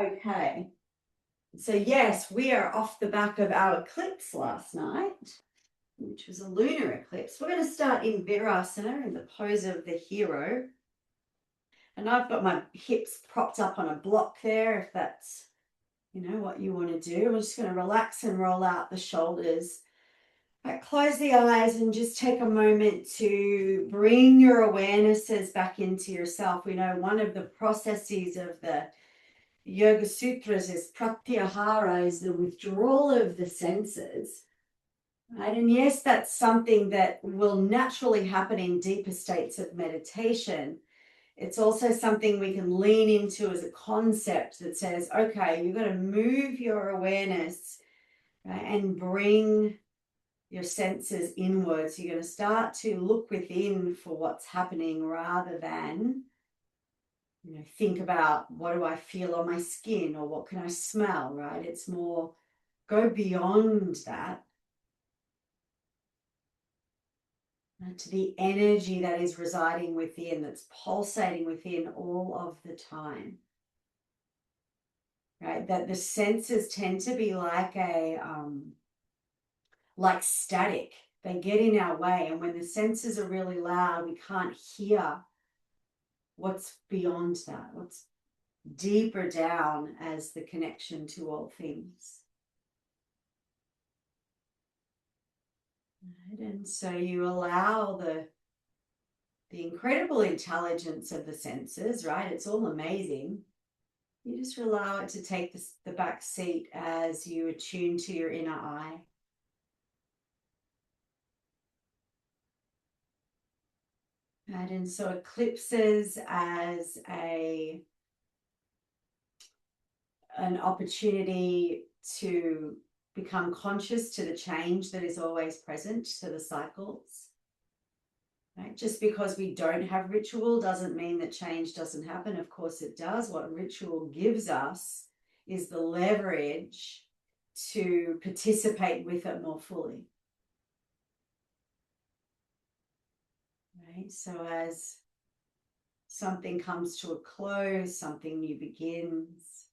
Okay, so yes, we are off the back of our eclipse last night, which was a lunar eclipse. We're going to start in Virasana, in the pose of the hero. And I've got my hips propped up on a block there, if that's, what you want to do. I'm just going to relax and roll out the shoulders. Close the eyes and just take a moment to bring your awarenesses back into yourself. We know one of the processes of the Yoga Sutras is pratyahara, is the withdrawal of the senses. Right? And yes, that's something that will naturally happen in deeper states of meditation. It's also something we can lean into as a concept that says, okay, you're going to move your awareness, right, and bring your senses inwards. You're going to start to look within for what's happening rather than think about what do I feel on my skin or what can I smell, right? It's more go beyond that to the energy that is residing within, that's pulsating within all of the time. Right? That the senses tend to be like like static. They get in our way, and when the senses are really loud, we can't hear what's beyond that, what's deeper down as the connection to all things. Right? And so you allow the incredible intelligence of the senses, right? It's all amazing. You just allow it to take the back seat as you attune to your inner eye. Right? And so eclipses as an opportunity to become conscious to the change that is always present, to the cycles. Right? Just because we don't have ritual doesn't mean that change doesn't happen. Of course it does. What ritual gives us is the leverage to participate with it more fully. Right? So as something comes to a close, something new begins,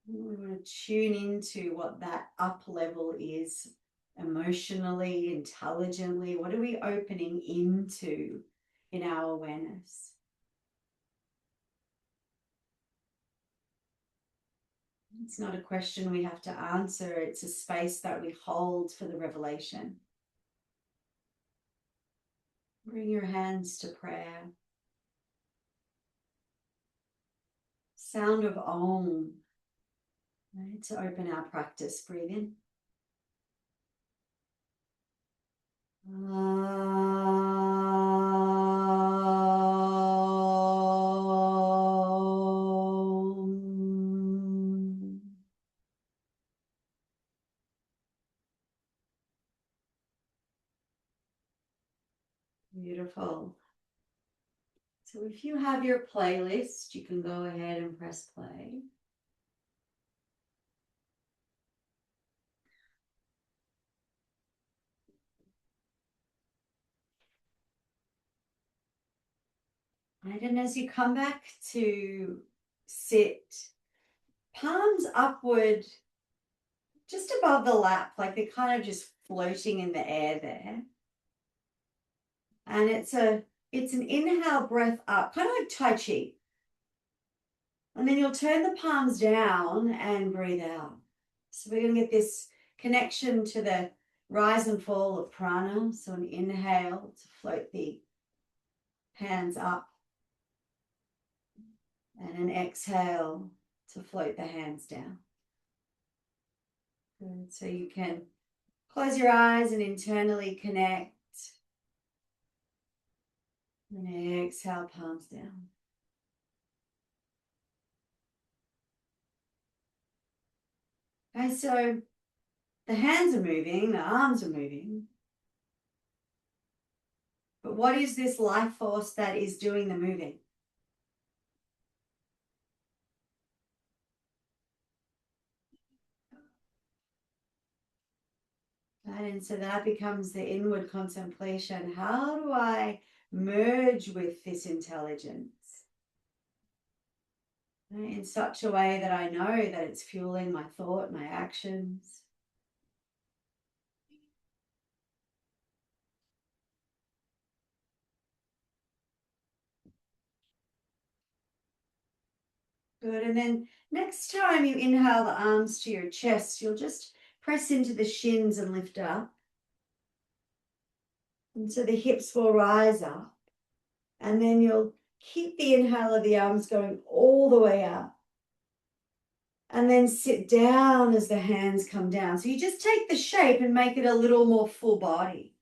we want to tune into what that up level is emotionally, intelligently. What are we opening into in our awareness? It's not a question we have to answer. It's a space that we hold for the revelation. Bring your hands to prayer. Sound of Om, right, to open our practice. Breathe in. Beautiful. So if you have your playlist, you can go ahead and press play. Right, and as you come back to sit, palms upward, just above the lap, like they're kind of just floating in the air there. And it's an inhale breath up, kind of like Tai Chi. And then you'll turn the palms down and breathe out. So we're going to get this connection to the rise and fall of prana. So an inhale to float the hands up, and an exhale to float the hands down. Good. So you can close your eyes and internally connect. And exhale, palms down. Okay, so the hands are moving, the arms are moving. But what is this life force that is doing the moving? Right, and so that becomes the inward contemplation. How do I merge with this intelligence? in such a way that I know that it's fueling my thought, my actions. Good. And then next time you inhale the arms to your chest, you'll just press into the shins and lift up. And so the hips will rise up. And then you'll keep the inhale of the arms going all the way up. And then sit down as the hands come down. So you just take the shape and make it a little more full body.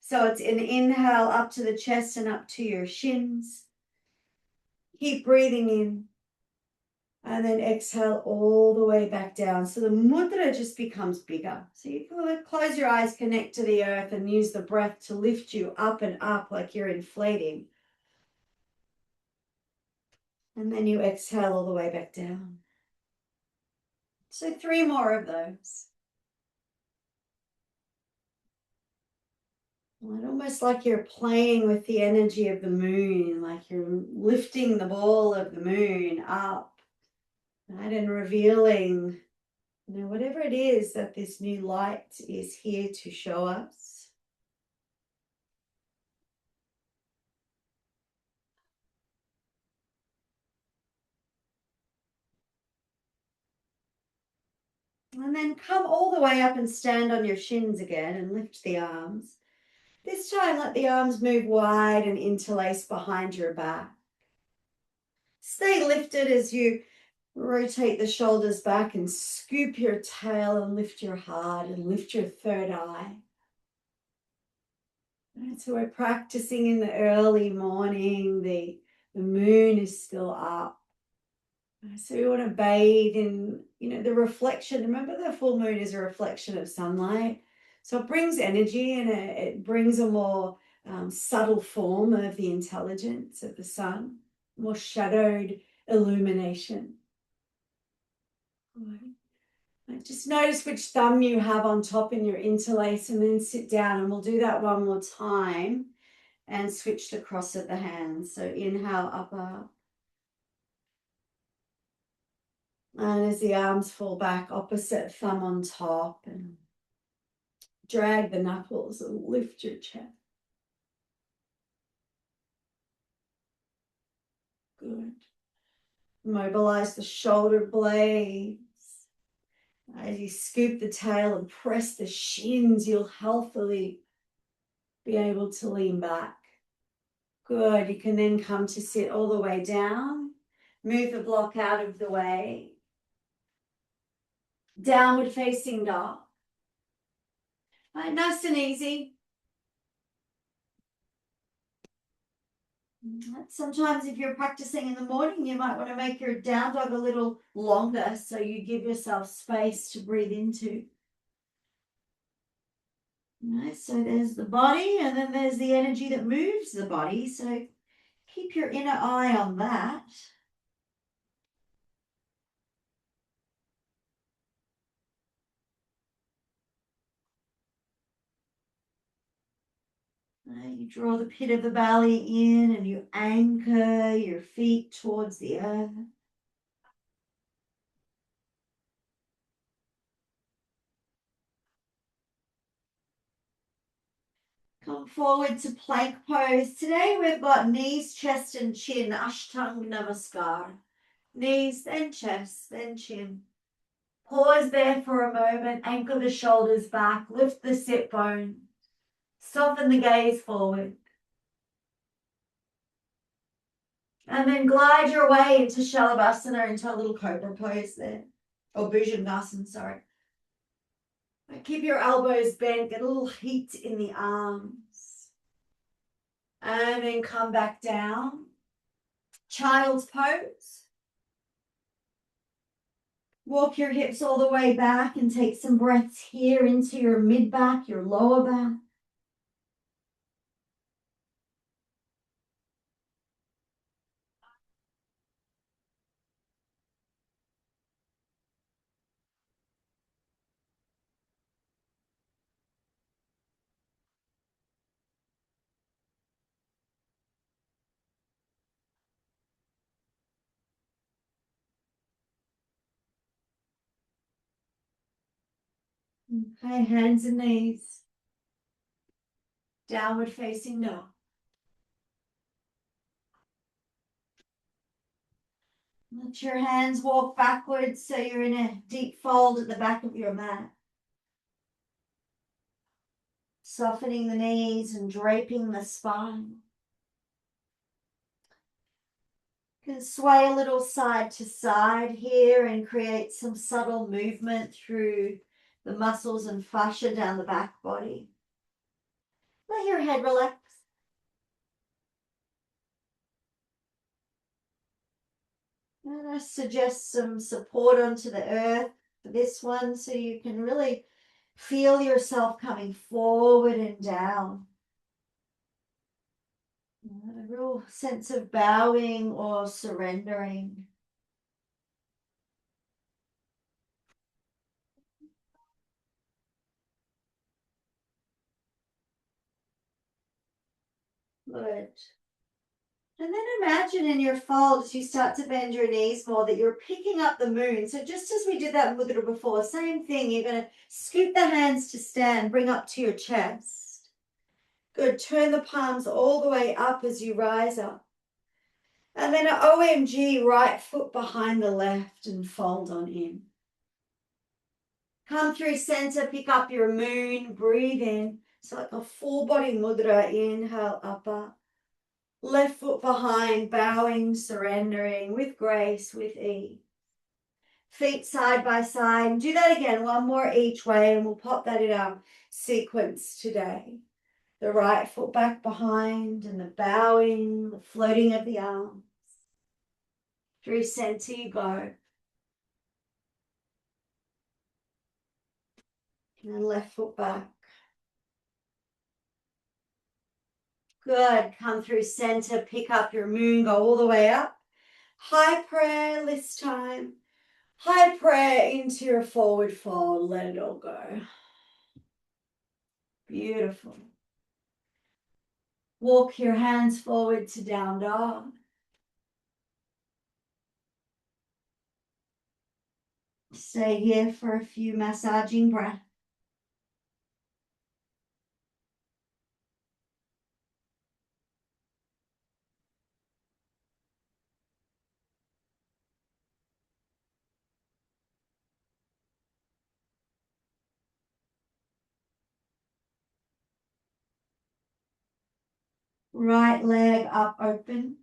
So it's an inhale up to the chest and up to your shins. Keep breathing in. And then exhale all the way back down. So the mudra just becomes bigger. So you can close your eyes, connect to the earth, and use the breath to lift you up and up like you're inflating. And then you exhale all the way back down. So 3 more of those. And almost like you're playing with the energy of the moon, like you're lifting the ball of the moon up, right? And revealing, whatever it is that this new light is here to show us. And then come all the way up and stand on your shins again and lift the arms. This time, let the arms move wide and interlace behind your back. Stay lifted as you rotate the shoulders back and scoop your tail and lift your heart and lift your third eye. Right, so we're practicing in the early morning. The moon is still up. So we want to bathe in, the reflection. Remember, the full moon is a reflection of sunlight. So it brings energy and it brings a more subtle form of the intelligence of the sun, more shadowed illumination. Right. Just notice which thumb you have on top in your interlace and then sit down, and we'll do that one more time and switch the cross of the hands. So inhale, upper. And as the arms fall back, opposite thumb on top, and drag the knuckles and lift your chest. Good. Mobilize the shoulder blades. As you scoop the tail and press the shins, you'll healthily be able to lean back. Good. You can then come to sit all the way down. Move the block out of the way. Downward facing dog. Right, nice and easy. Sometimes if you're practicing in the morning, you might want to make your down dog a little longer so you give yourself space to breathe into. Nice. So there's the body, and then there's the energy that moves the body. So keep your inner eye on that. You draw the pit of the belly in and you anchor your feet towards the earth. Come forward to plank pose. Today we've got knees, chest and chin, Ashtanga Namaskar. Knees, then chest, then chin. Pause there for a moment, anchor the shoulders back, lift the sit bone, soften the gaze forward. And then glide your way into Shalabhasana, into a little cobra pose there. Or Bhujangasana, sorry. Keep your elbows bent, get a little heat in the arms. And then come back down. Child's pose. Walk your hips all the way back and take some breaths here into your mid back, your lower back. Okay, hands and knees. Downward facing dog. Let your hands walk backwards so you're in a deep fold at the back of your mat. Softening the knees and draping the spine. You can sway a little side to side here and create some subtle movement through the muscles and fascia down the back body. Let your head relax. And I suggest some support onto the earth for this one so you can really feel yourself coming forward and down. A real sense of bowing or surrendering. Good. And then imagine in your fold, as you start to bend your knees more, that you're picking up the moon. So just as we did that mudra before, same thing. You're going to scoop the hands to stand, bring up to your chest. Good. Turn the palms all the way up as you rise up. And then an OMG, right foot behind the left and fold on in. Come through center, pick up your moon, breathe in. It's like a full body mudra. Inhale, upper. Left foot behind, bowing, surrendering with grace, with ease. Feet side by side. Do that again, one more each way, and we'll pop that in our sequence today. The right foot back behind and the bowing, the floating of the arms. Through center you go. And then left foot back. Good. Come through center, pick up your moon, go all the way up. High prayer this time. High prayer into your forward fold. Let it all go. Beautiful. Walk your hands forward to down dog. Stay here for a few massaging breaths. Right leg up open.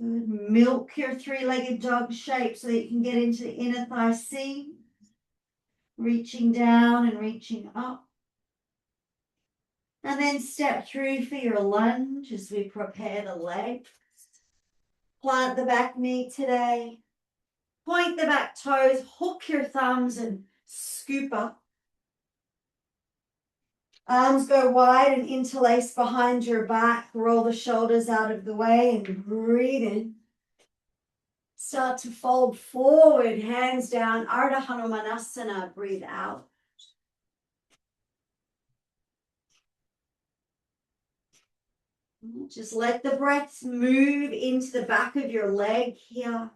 Good. Milk your three-legged dog shape so that you can get into the inner thigh seam. Reaching down and reaching up. And then step through for your lunge as we prepare the legs. Plant the back knee today. Point the back toes, hook your thumbs and scoop up. Arms go wide and interlace behind your back. Roll the shoulders out of the way and breathe in. Start to fold forward, hands down, Ardha Hanumanasana, breathe out. Just let the breaths move into the back of your leg here.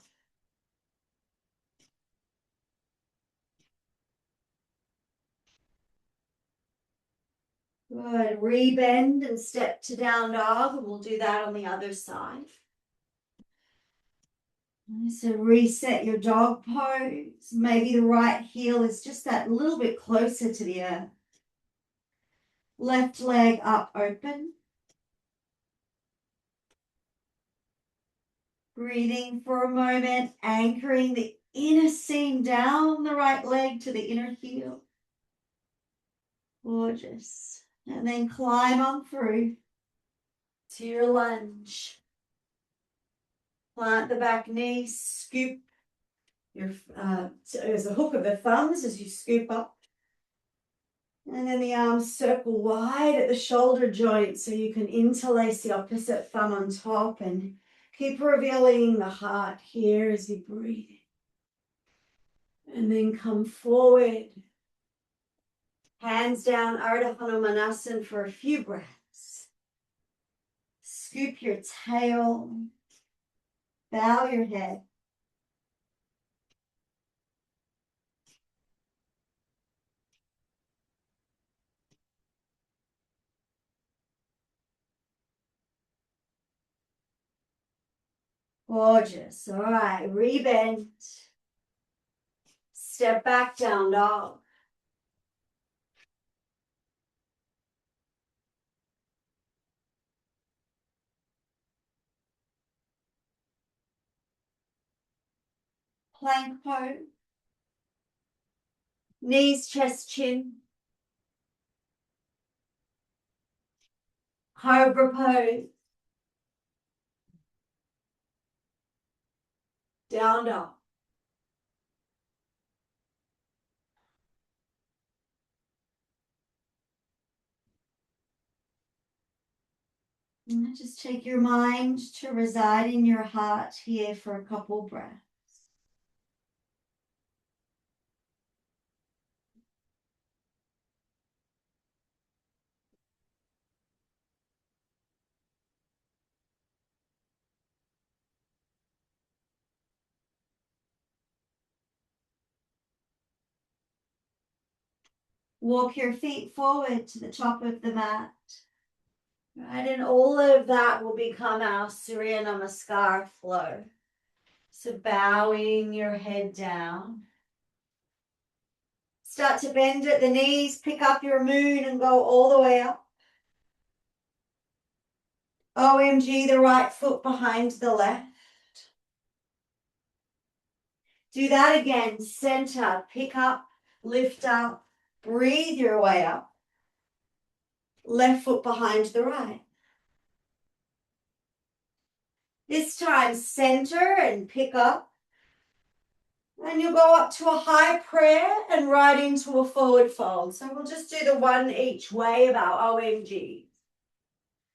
Good. Rebend and step to down dog, and we'll do that on the other side. So reset your dog pose. Maybe the right heel is just that little bit closer to the earth. Left leg up open. Breathing for a moment, anchoring the inner seam down the right leg to the inner heel. Gorgeous. And then climb on through to your lunge. Plant the back knee, scoop your as a hook of the thumbs as you scoop up. And then the arms circle wide at the shoulder joint so you can interlace the opposite thumb on top and keep revealing the heart here as you breathe. And then come forward. Hands down, Ardha Hanumanasana for a few breaths. Scoop your tail. Bow your head. Gorgeous. All right, rebend. Step back, down dog. Plank pose. Knees, chest, chin. Cobra pose. Down dog. And just take your mind to reside in your heart here for a couple breaths. Walk your feet forward to the top of the mat. Right, and all of that will become our Surya Namaskar flow. So bowing your head down. Start to bend at the knees, pick up your moon and go all the way up. OMG, the right foot behind the left. Do that again. Center, pick up, lift up, breathe your way up. Left foot behind the right. This time, center and pick up. And you'll go up to a high prayer and right into a forward fold. So we'll just do the one each way of our OMG.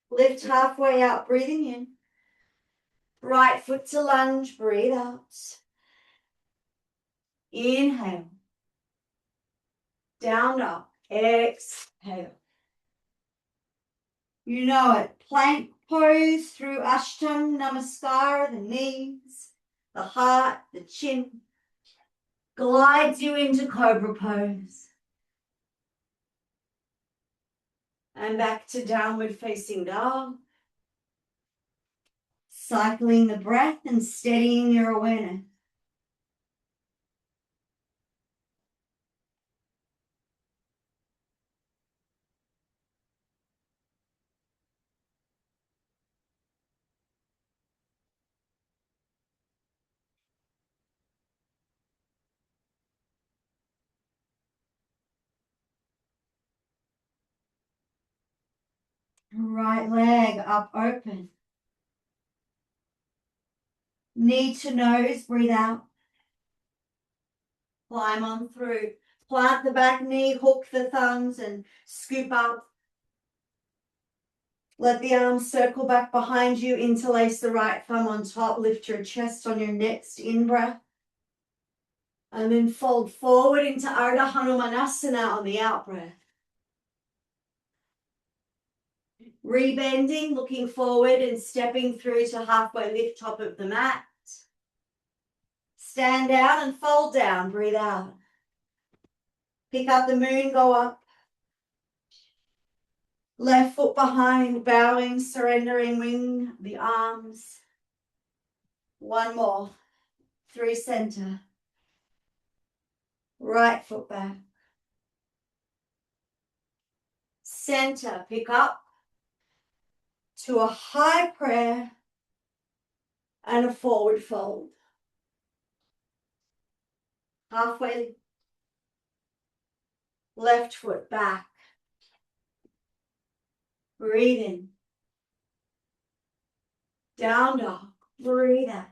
Lift halfway out, breathing in. Right foot to lunge, breathe out. Inhale. Down dog. Exhale. You know it. Plank pose through Ashtam Namaskar, the knees, the heart, the chin. Glides you into Cobra pose. And back to downward facing dog. Cycling the breath and steadying your awareness. Right leg up open. Knee to nose, breathe out. Climb on through. Plant the back knee, hook the thumbs and scoop up. Let the arms circle back behind you. Interlace the right thumb on top. Lift your chest on your next in-breath. And then fold forward into Ardha Hanumanasana on the out-breath. Rebending, looking forward and stepping through to halfway lift top of the mat. Stand out and fold down, breathe out. Pick up the moon, go up. Left foot behind, bowing, surrendering, wing the arms. One more. Through center. Right foot back. Center, pick up to a high prayer and a forward fold. Halfway. Left foot back. Breathe in. Down dog. Breathe out.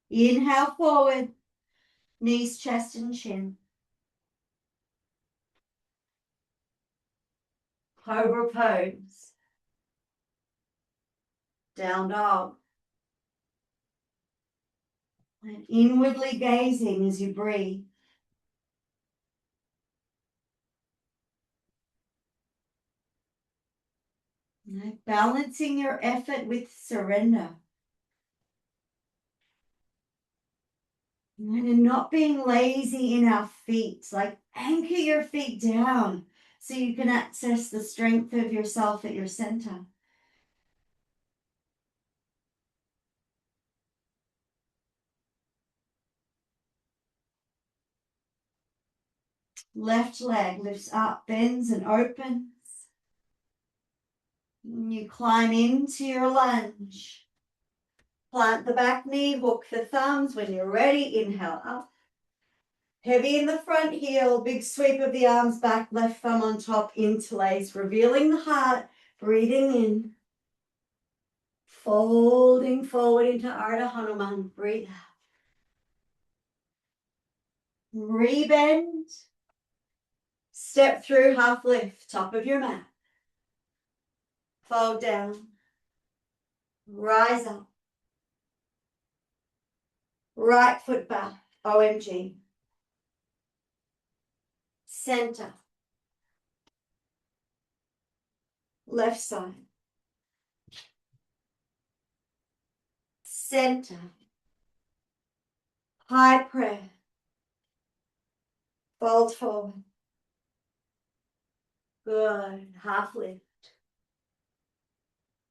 Inhale forward. Knees, chest, and chin. Cobra pose. Down dog. And inwardly gazing as you breathe. Balancing your effort with surrender. And not being lazy in our feet. Like anchor your feet down so you can access the strength of yourself at your center. Left leg lifts up, bends and opens. And you climb into your lunge. Plant the back knee, hook the thumbs. When you're ready, inhale up. Heavy in the front heel, big sweep of the arms back, left thumb on top, interlace, revealing the heart, breathing in. Folding forward into Ardha Hanuman, breathe out. Rebend. Step through, half lift, top of your mat. Fold down. Rise up. Right foot back, OMG. Center. Left side. Center. High prayer. Fold forward. Good. Half lift.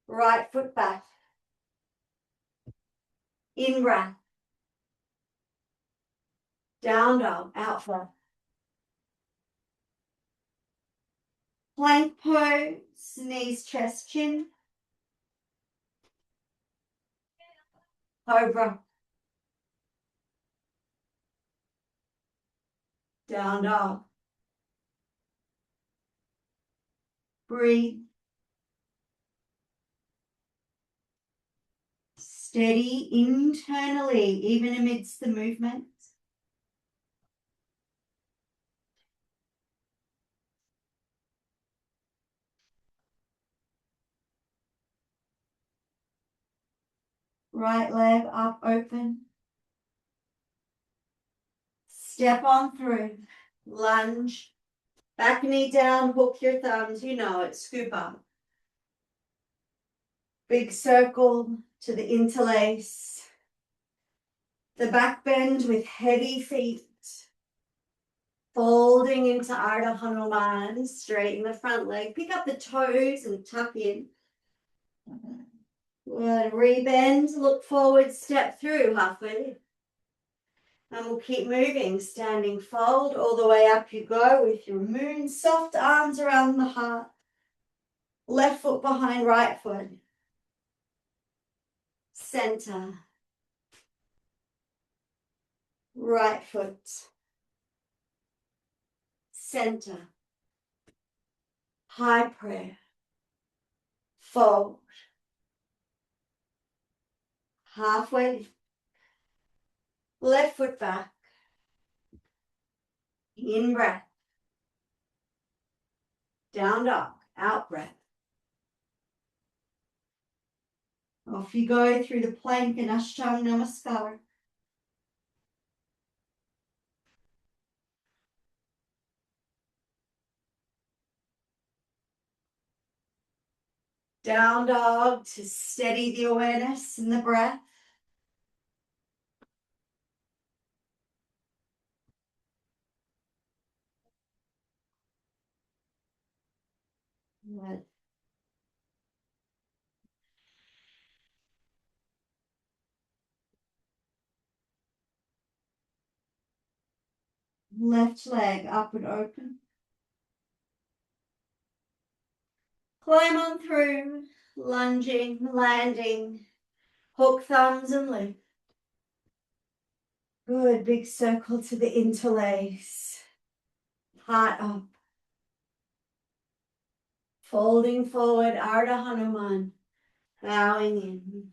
Right foot back. In breath. Down dog. Out front. Plank pose. Knees, chest, chin. Cobra. Down dog. Breathe. Steady internally, even amidst the movement. Right leg up, open. Step on through. Lunge. Back knee down, hook your thumbs. You know it, scoop up. Big circle to the interlace. The back bend with heavy feet. Folding into Ardha Hanuman. Straighten the front leg. Pick up the toes and tuck in. Good. Rebend, look forward, step through, halfway. And we'll keep moving, standing fold, all the way up you go with your moon, soft arms around the heart. Left foot behind right foot. Center. Right foot. Center. High prayer. Fold. Halfway. Left foot back. In breath. Down dog. Out breath. Off you go through the plank and Ashtanga Namaskar. Down dog to steady the awareness and the breath. Good. Left leg up and open. Climb on through, lunging, landing, hook thumbs and lift. Good, big circle to the interlace. Heart up. Folding forward, Ardha Hanuman. Bowing in.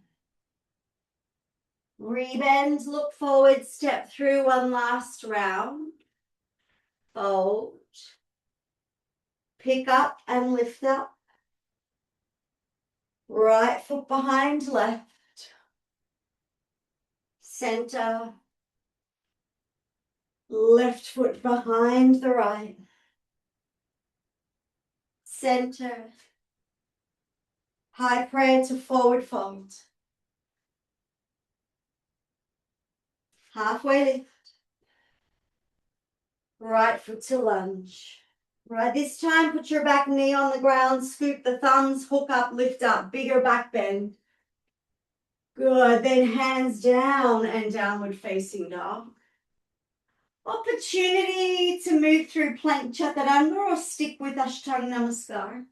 Rebend, look forward, step through one last round. Fold. Pick up and lift up. Right foot behind left. Center. Left foot behind the right. Center. High prayer to forward fold. Halfway lift. Right foot to lunge. Right, this time put your back knee on the ground, scoop the thumbs, hook up, lift up, bigger back bend. Good, then hands down and downward facing dog. Opportunity to move through plank chaturanga or stick with Ashtanga Namaskar.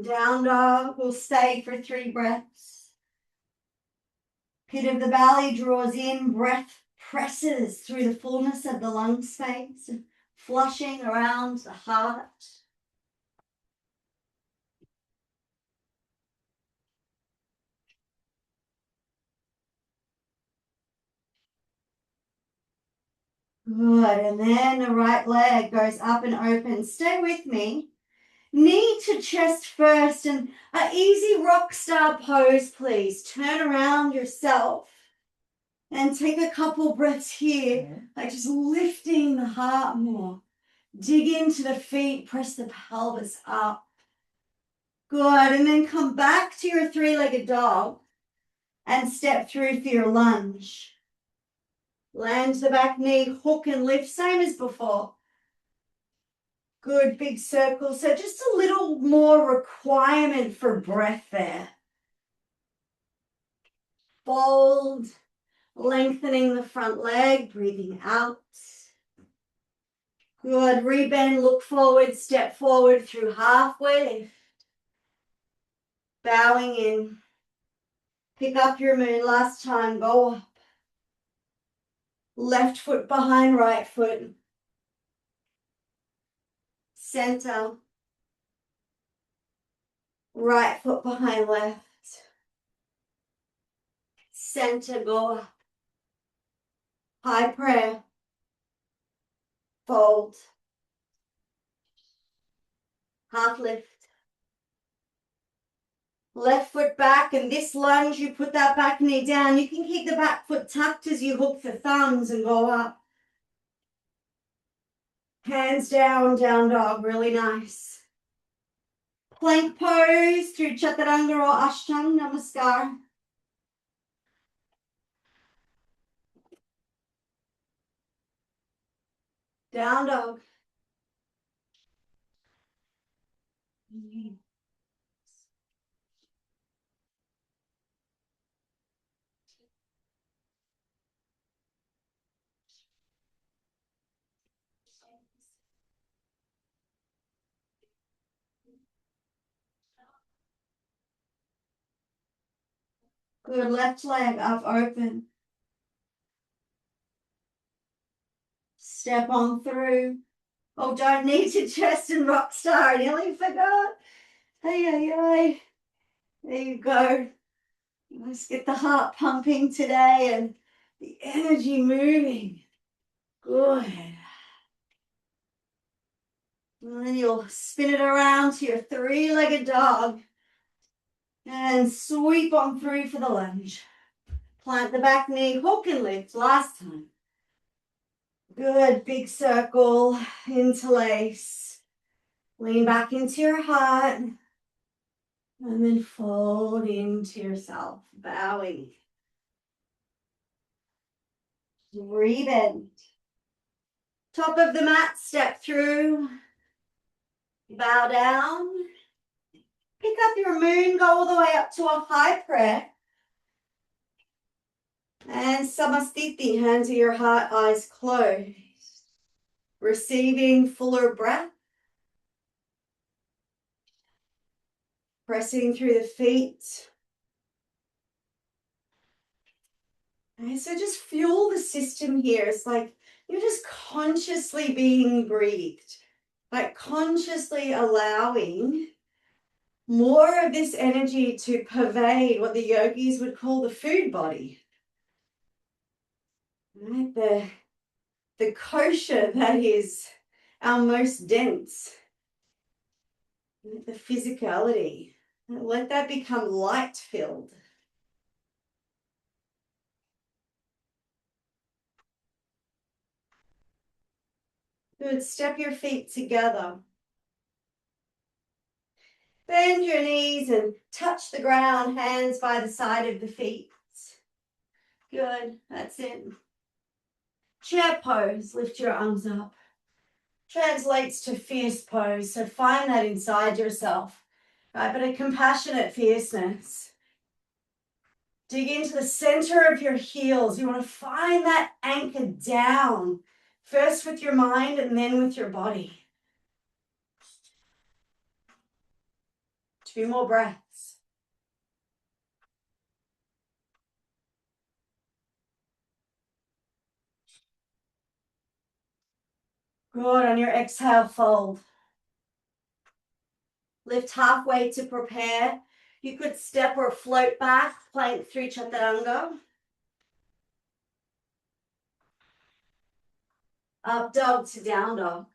Down dog, we'll stay for 3 breaths. Pit of the belly draws in, breath presses through the fullness of the lung space, flushing around the heart. Good, and then the right leg goes up and open. Stay with me. Knee to chest first, and an easy rock star pose, please. Turn around yourself and take a couple breaths here, like just lifting the heart more. Dig into the feet, press the pelvis up. Good, and then come back to your 3-legged dog and step through for your lunge. Land the back knee, hook and lift, same as before. Good, big circle. So just a little more requirement for breath there. Fold, lengthening the front leg, breathing out. Good, rebend, look forward, step forward through halfway lift. Bowing in. Pick up your moon last time, go up. Left foot behind right foot. Center. Right foot behind left. Center, go up. High prayer. Fold. Half lift. Left foot back, and this lunge, you put that back knee down. You can keep the back foot tucked as you hook the thumbs and go up. Hands down, down dog, really nice. Plank pose through Chaturanga or Ashtanga Namaskar. Down dog. Good, left leg up open. Step on through. Oh, don't need to chest and rock star. I nearly forgot. Hey, hey, hey. There you go. Let's get the heart pumping today and the energy moving. Good. And then you'll spin it around to your 3-legged dog and sweep on through for the lunge. Plant the back knee, hook and lift last time. Good, big circle, interlace. Lean back into your heart. And then fold into yourself, bowing. Rebend. Top of the mat, step through. Bow down. Pick up your moon, go all the way up to a high prayer. And Samastiti, hands at your heart, eyes closed. Receiving fuller breath. Pressing through the feet. And so just fuel the system here. It's like you're just consciously being breathed. Like consciously allowing more of this energy to pervade what the yogis would call the food body. Right? The kosher that is our most dense. The physicality. Let that become light-filled. Good. Step your feet together. Bend your knees and touch the ground, hands by the side of the feet. Good. That's it. Chair pose. Lift your arms up. Translates to fierce pose. So find that inside yourself. Right? But a compassionate fierceness. Dig into the center of your heels. You want to find that anchor down, first with your mind and then with your body. 2 more breaths. Good. On your exhale, fold. Lift halfway to prepare. You could step or float back, plank through chaturanga. Up dog to down dog.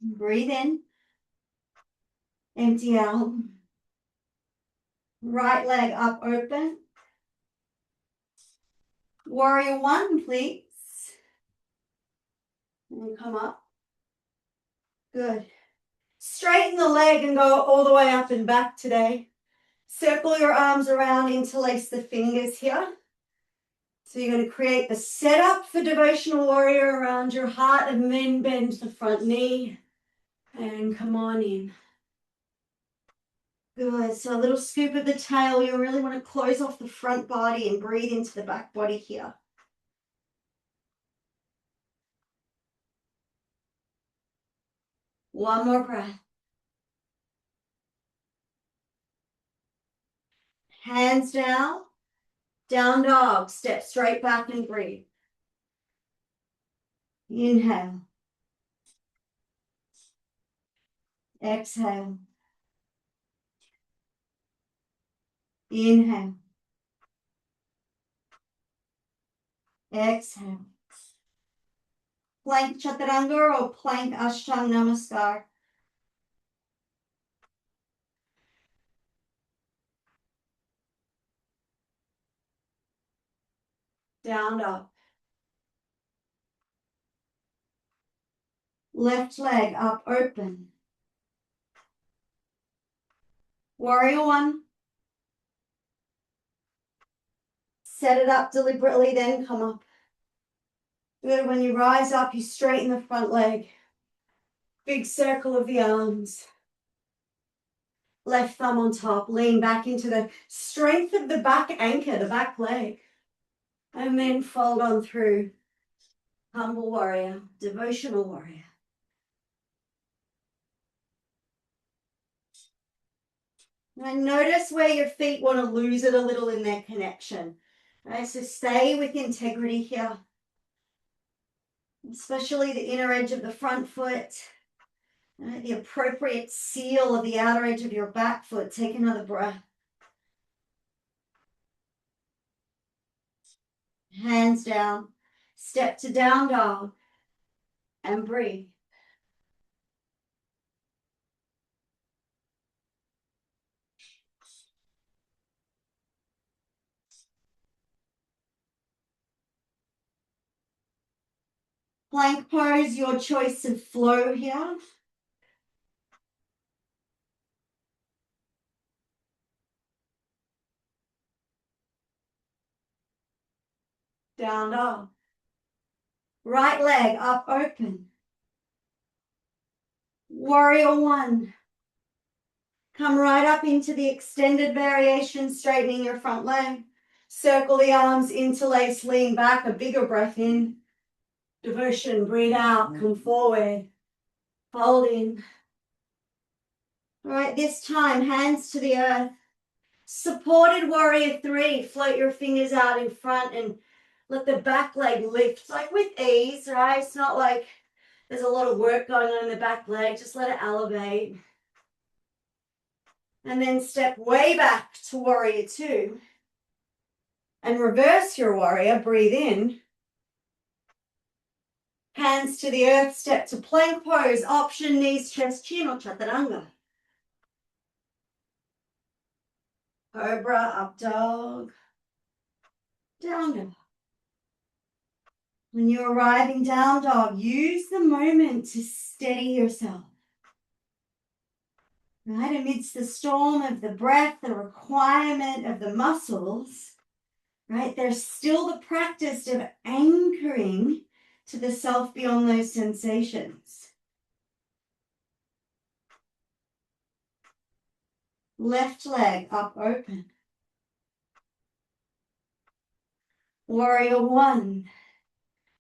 Breathe in. Empty out. Right leg up open. Warrior 1, please. And come up. Good. Straighten the leg and go all the way up and back today. Circle your arms around, interlace the fingers here. So you're going to create the setup for devotional warrior around your heart and then bend the front knee. And come on in. Good. So a little scoop of the tail. You really want to close off the front body and breathe into the back body here. One more breath. Hands down. Down dog. Step straight back and breathe. Inhale. Exhale. Inhale. Exhale. Plank chaturanga or plank ashtanga namaskar. Down dog. Left leg up open. Warrior 1. Set it up deliberately, then come up. Good. When you rise up, you straighten the front leg. Big circle of the arms. Left thumb on top. Lean back into the strength of the back anchor, the back leg. And then fold on through. Humble warrior, devotional warrior. And notice where your feet want to lose it a little in their connection. Right, so stay with integrity here. Especially the inner edge of the front foot. Right, the appropriate seal of the outer edge of your back foot. Take another breath. Hands down. Step to down dog. And breathe. Plank pose, your choice of flow here. Down dog. Right leg up open. Warrior 1. Come right up into the extended variation, straightening your front leg. Circle the arms, interlace, lean back, a bigger breath in. Devotion, breathe out, come forward. Fold in. All right, this time, hands to the earth. Supported warrior 3, float your fingers out in front and let the back leg lift, like with ease, right? It's not like there's a lot of work going on in the back leg. Just let it elevate. And then step way back to warrior 2. And reverse your warrior, breathe in. Hands to the earth, step to plank pose, option knees, chest, chin or chaturanga. Cobra, up dog, down dog. When you're arriving down dog, use the moment to steady yourself. Right, amidst the storm of the breath, the requirement of the muscles, right, there's still the practice of anchoring to the self beyond those sensations. Left leg up open. Warrior one.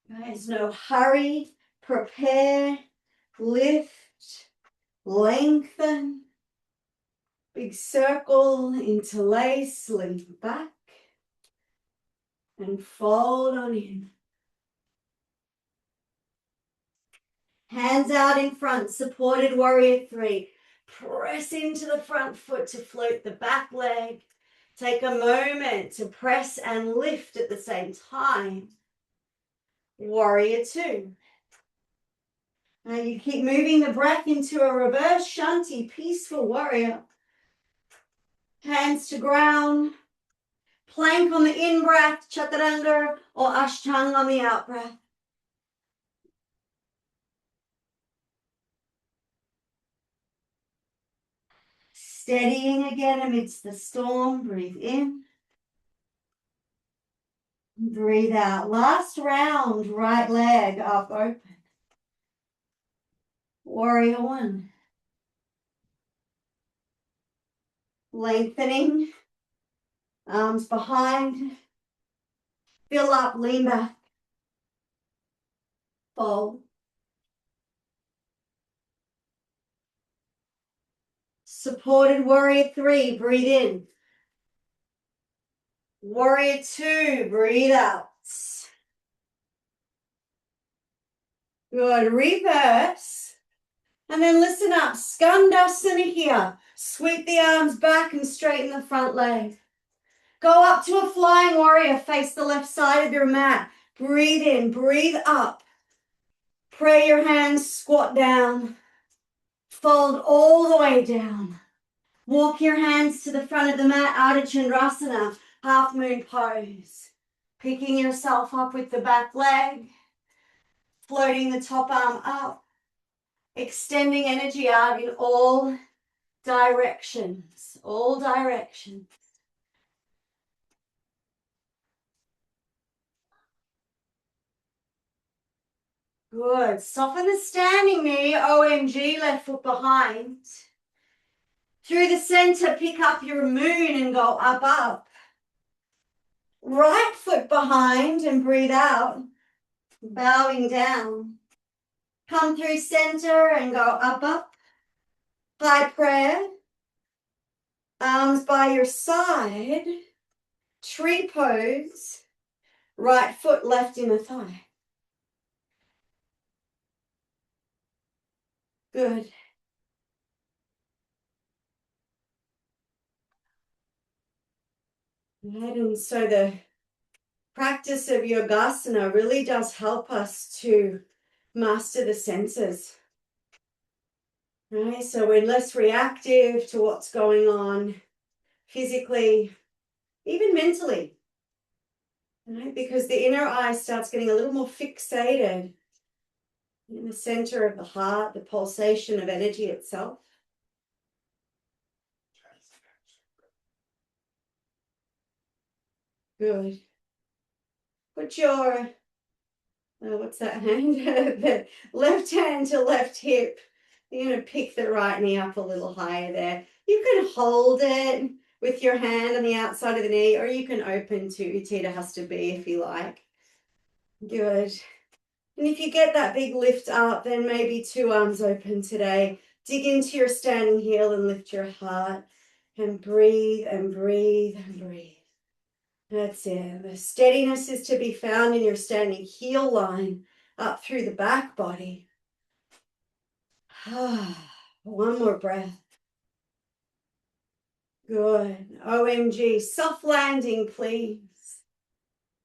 There's no hurry. Prepare. Lift. Lengthen. Big circle. Interlace. Lean back. And fold on in. Hands out in front. Supported warrior three. Press into the front foot to float the back leg. Take a moment to press and lift at the same time. Warrior two. Now you keep moving the breath into a reverse shanti, peaceful warrior. Hands to ground. Plank on the in-breath, chaturanga, or ashtanga on the out-breath. Steadying again amidst the storm. Breathe in. Breathe out. Last round, right leg up open. Warrior one. Lengthening. Arms behind. Fill up, lean back. Fold. Supported warrior three, breathe in. Warrior two, breathe out. Good, reverse. And then listen up, Skandasana here. Sweep the arms back and straighten the front leg. Go up to a flying warrior, face the left side of your mat. Breathe in, breathe up. Pray your hands, squat down. Fold all the way down. Walk your hands to the front of the mat, Ardha Chandrasana, half moon pose. Picking yourself up with the back leg. Floating the top arm up. Extending energy out in all directions. All directions. Good. Soften the standing knee. OMG, left foot behind. Through the center, pick up your moon and go up, up. Right foot behind and breathe out. Bowing down. Come through center and go up, up. High prayer. Arms by your side. Tree pose. Right foot left inner thigh. Good. Good. And so the practice of Yogasana really does help us to master the senses. Right? So we're less reactive to what's going on physically, even mentally. Right? Because the inner eye starts getting a little more fixated in the center of the heart, the pulsation of energy itself. Good. Put your, what's that hand? The left hand to left hip. You're going to pick the right knee up a little higher there. You can hold it with your hand on the outside of the knee, or you can open to Utthita Hasta B if you like. Good. And if you get that big lift up, then maybe two arms open today. Dig into your standing heel and lift your heart. And breathe and breathe and breathe. That's it. The steadiness is to be found in your standing heel line up through the back body. One more breath. Good. OMG. Soft landing, please.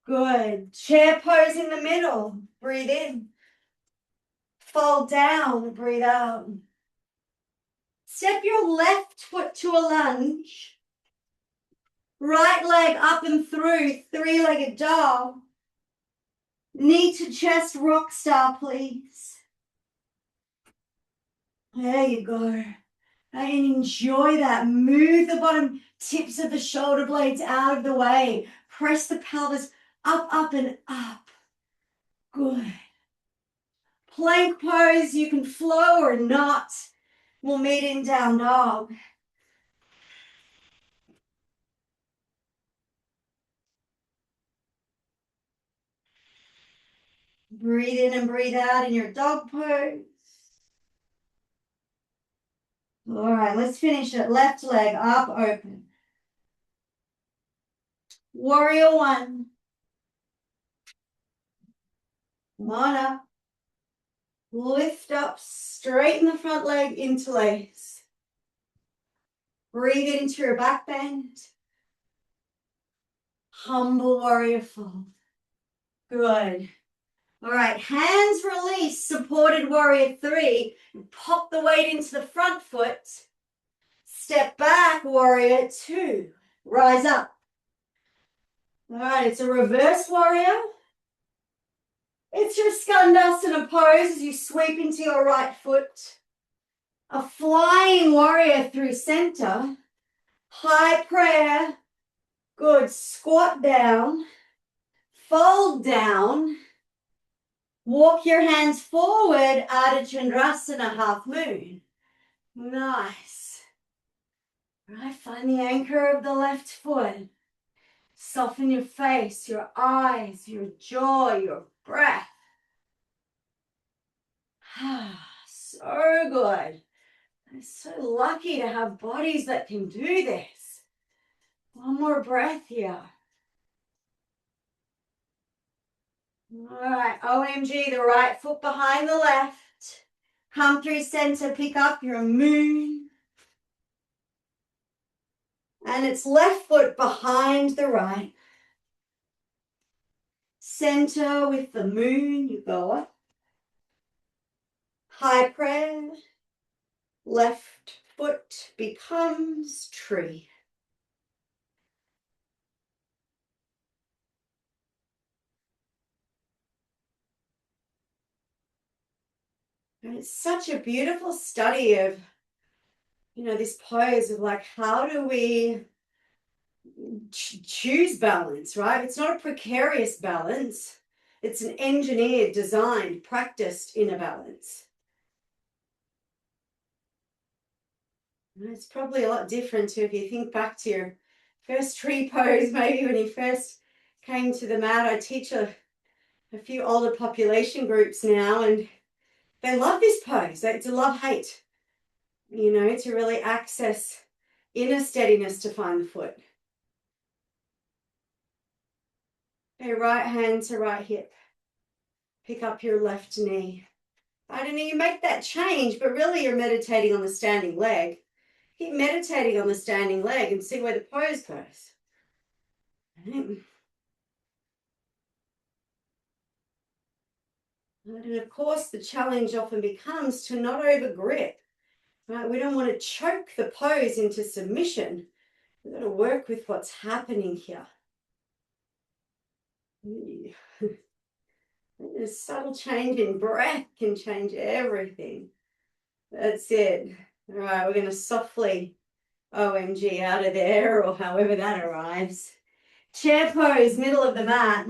Good. Chair pose in the middle. Breathe in. Fold down. Breathe out. Step your left foot to a lunge. Right leg up and through, three-legged dog. Knee to chest, rock star, please. There you go. And enjoy that. Move the bottom tips of the shoulder blades out of the way. Press the pelvis up, up, and up. Good. Plank pose, you can flow or not. We'll meet in down dog. Breathe in and breathe out in your dog pose. All right, let's finish it. Left leg up, open. Warrior one. Come on up. Lift up, straighten the front leg, interlace. Breathe into your back bend. Humble warrior fold. Good. All right, hands release, supported warrior three. Pop the weight into the front foot. Step back, warrior two. Rise up. All right, it's a reverse warrior. It's your skandasana pose as you sweep into your right foot. A flying warrior through center. High prayer. Good. Squat down. Fold down. Walk your hands forward. Ardha Chandrasana, half moon. Nice. Right, find the anchor of the left foot. Soften your face, your eyes, your jaw, your breath. So good. I'm so lucky to have bodies that can do this. One more breath here. All right, OMG, the right foot behind the left. Come through center, pick up your moon. And it's left foot behind the right. Center with the moon, you go up. High prayer. Left foot becomes tree. And it's such a beautiful study of, this pose of like, how do we choose balance, right? It's not a precarious balance. It's an engineered, designed, practiced inner balance. And it's probably a lot different to if you think back to your first tree pose, maybe when you first came to the mat. I teach a few older population groups now, and they love this pose. It's a love-hate, to really access inner steadiness to find the foot. Okay, right hand to right hip. Pick up your left knee. I don't know, you make that change, but really you're meditating on the standing leg. Keep meditating on the standing leg and see where the pose goes. And of course, the challenge often becomes to not over grip. Right? We don't want to choke the pose into submission. We've got to work with what's happening here. A subtle change in breath can change everything. That's it. All right, we're going to softly OMG out of there, or however that arrives. Chair pose, middle of the mat.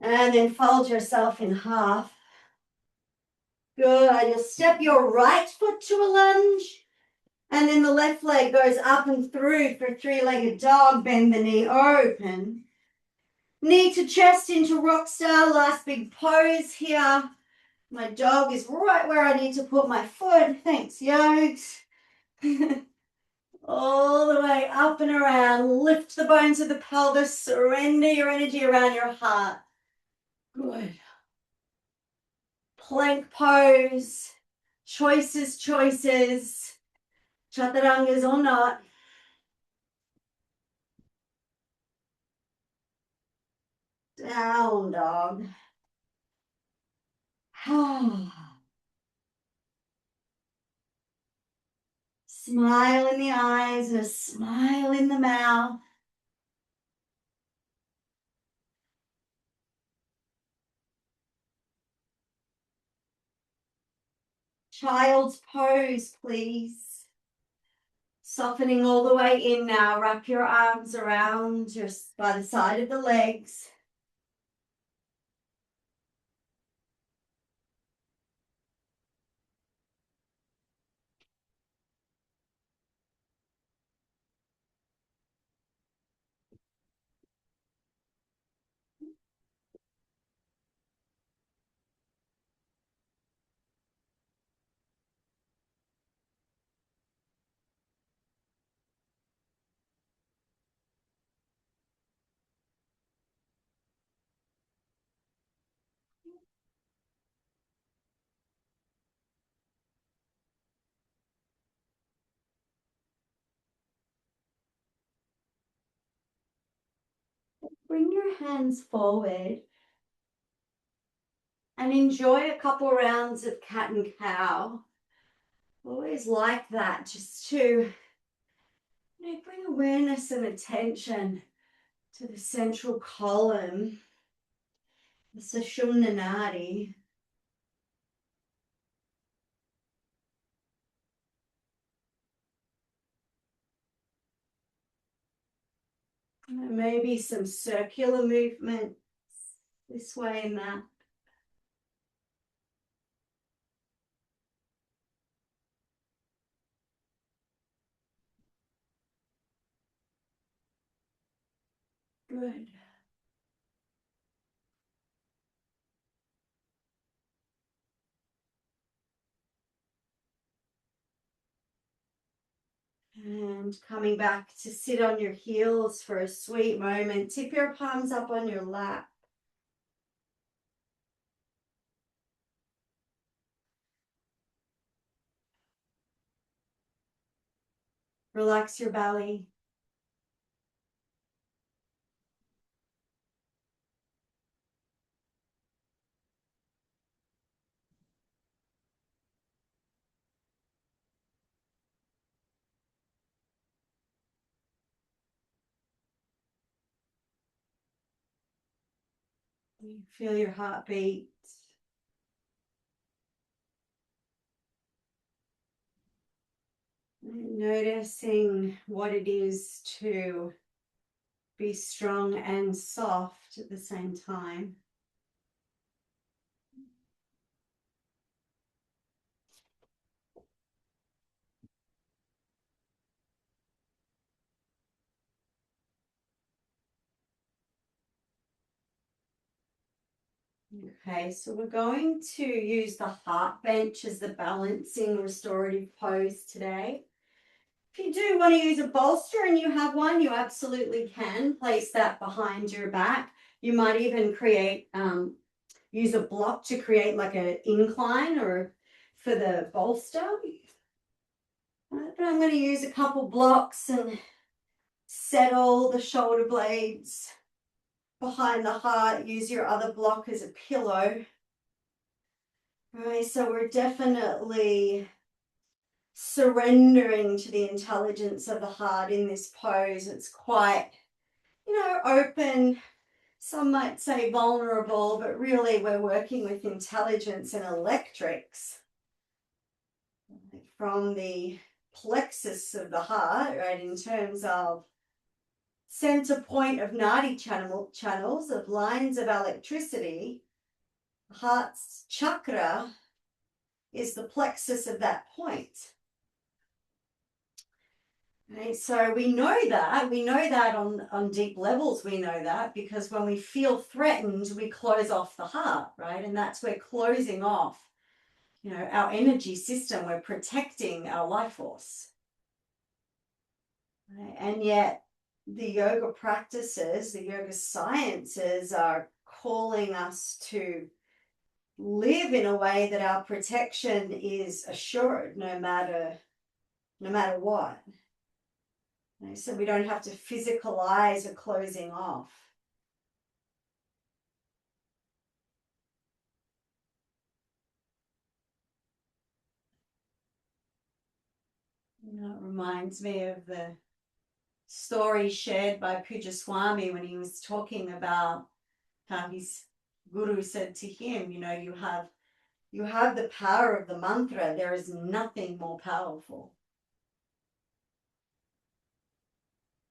And then fold yourself in half. Good. You'll step your right foot to a lunge. And then the left leg goes up and through for three-legged dog. Bend the knee open. Knee to chest into rock star. Last big pose here. My dog is right where I need to put my foot. Thanks, yokes. All the way up and around. Lift the bones of the pelvis. Surrender your energy around your heart. Good. Plank pose. Choices, choices. Chaturangas or not. Down dog. Smile in the eyes and a smile in the mouth. Child's pose, please. Softening all the way in now. Wrap your arms around just by the side of the legs. bring your hands forward and enjoy a couple rounds of cat and cow. Always like that, just to bring awareness and attention to the central column, the Sushumna Nadi. Maybe some circular movements this way and that. Good. And coming back to sit on your heels for a sweet moment. Tip your palms up on your lap. Relax your belly. Feel your heartbeat. Noticing what it is to be strong and soft at the same time. Okay, so we're going to use the heart bench as the balancing restorative pose today. If you do want to use a bolster and you have one, you absolutely can place that behind your back. You might even use a block to create like an incline or for the bolster. But I'm going to use a couple blocks and settle the shoulder blades behind the heart. Use your other block as a pillow. All right, so we're definitely surrendering to the intelligence of the heart in this pose. It's quite, open. Some might say vulnerable, but really we're working with intelligence and electrics from the plexus of the heart, right, in terms of center point of nadi channels of lines of electricity. The heart's chakra is the plexus of that point. Right, so we know that on deep levels, we know that because when we feel threatened, we close off the heart, right? And that's where closing off, our energy system, we're protecting our life force. Right? And yet the yoga practices, the yoga sciences are calling us to live in a way that our protection is assured no matter what. So we don't have to physicalize a closing off. It reminds me of the story shared by Pujaswami when he was talking about how his guru said to him, you have the power of the mantra. There is nothing more powerful.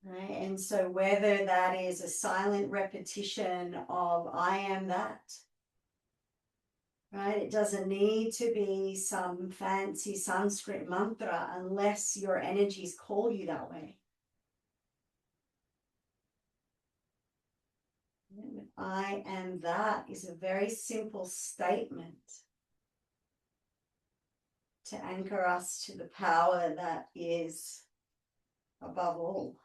Right? And so whether that is a silent repetition of I am that, right? It doesn't need to be some fancy Sanskrit mantra unless your energies call you that way. I am that is a very simple statement to anchor us to the power that is above all.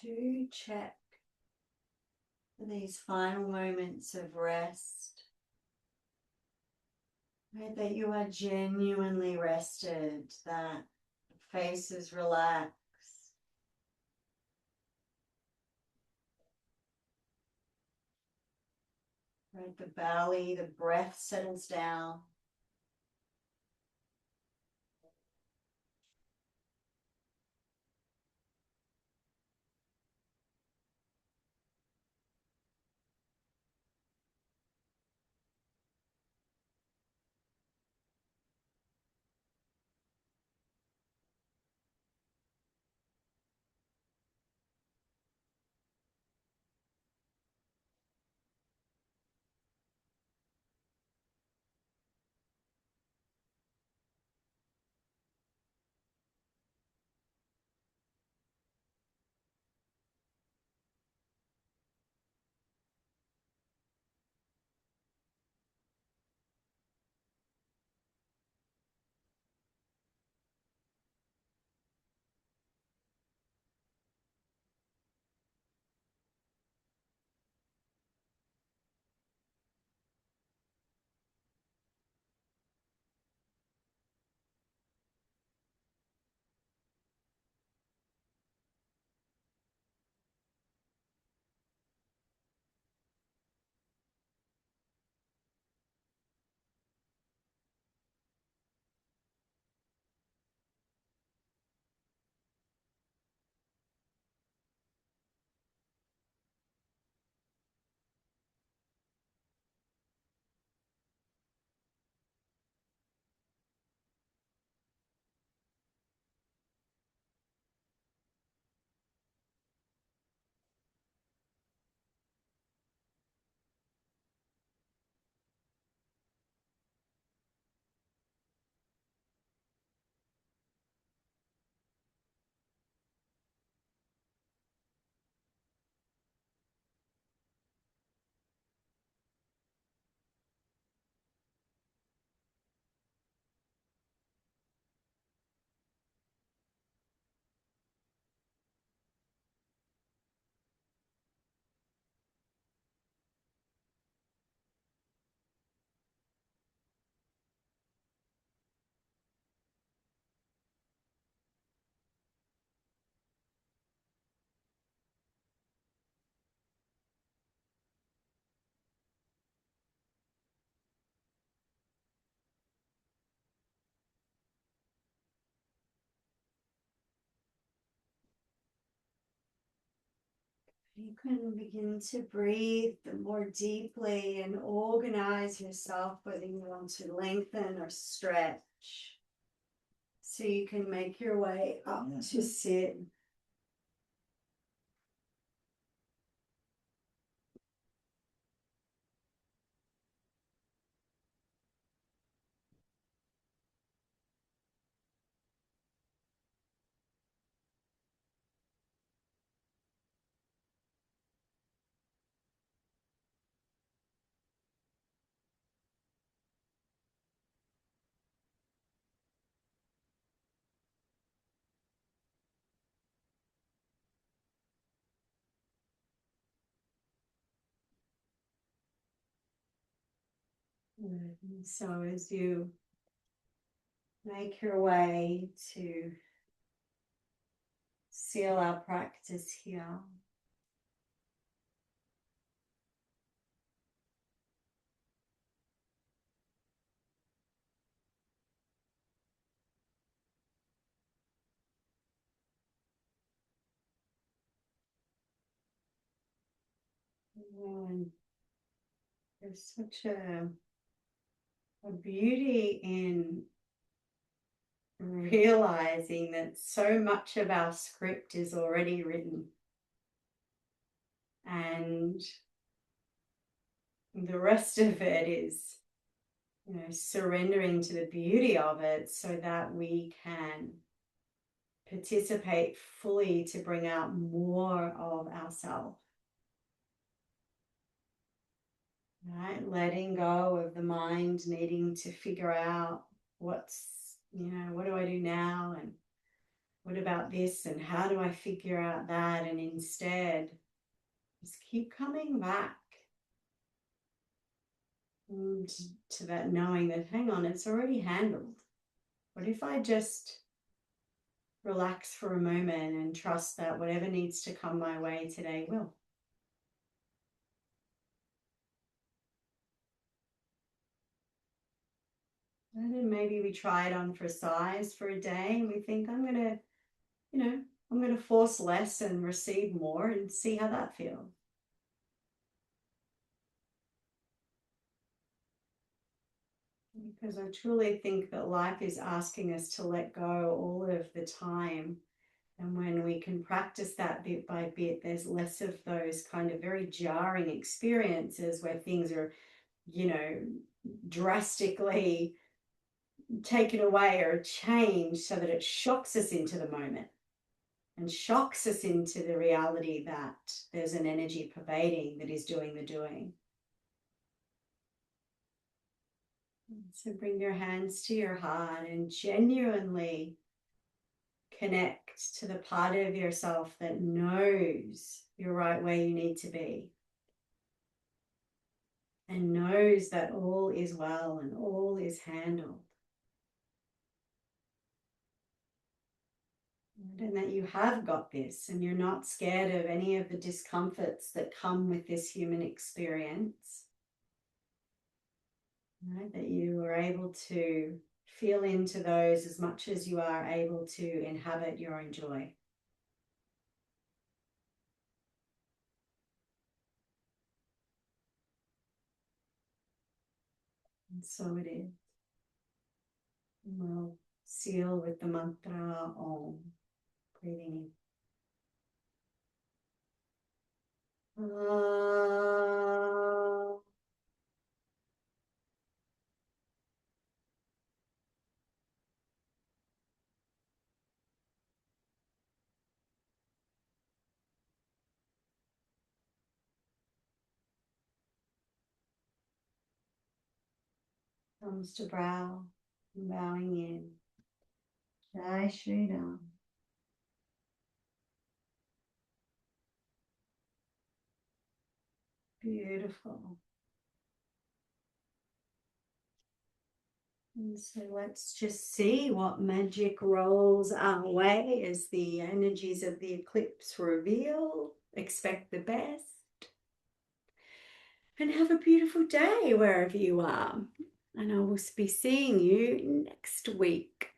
Do check for these final moments of rest, right, that you are genuinely rested, that the face is relaxed. Right, the belly, the breath settles down. You can begin to breathe more deeply and organize yourself, whether you want to lengthen or stretch. So you can make your way up to sit. So as you make your way to seal our practice here, and there's such a beauty in realizing that so much of our script is already written, and the rest of it is, surrendering to the beauty of it so that we can participate fully to bring out more of ourselves. Right? Letting go of the mind needing to figure out what do I do now, and what about this and how do I figure out that? And instead, just keep coming back to that knowing that, hang on, it's already handled. What if I just relax for a moment and trust that whatever needs to come my way today will? And then maybe we try it on for size for a day and we think, I'm going to force less and receive more and see how that feels. Because I truly think that life is asking us to let go all of the time. And when we can practice that bit by bit, there's less of those kind of very jarring experiences where things are, drastically taken away or changed so that it shocks us into the moment and shocks us into the reality that there's an energy pervading that is doing the doing. So bring your hands to your heart and genuinely connect to the part of yourself that knows you're right where you need to be and knows that all is well and all is handled. And that you have got this and you're not scared of any of the discomforts that come with this human experience. Right? That you are able to feel into those as much as you are able to inhabit your own joy. And so it is. And we'll seal with the mantra Om. Breathing in. Thumbs to brow, and bowing in. Jai Shri Ram. Beautiful. And so let's just see what magic rolls our way as the energies of the eclipse reveal. Expect the best. And have a beautiful day wherever you are. And I will be seeing you next week.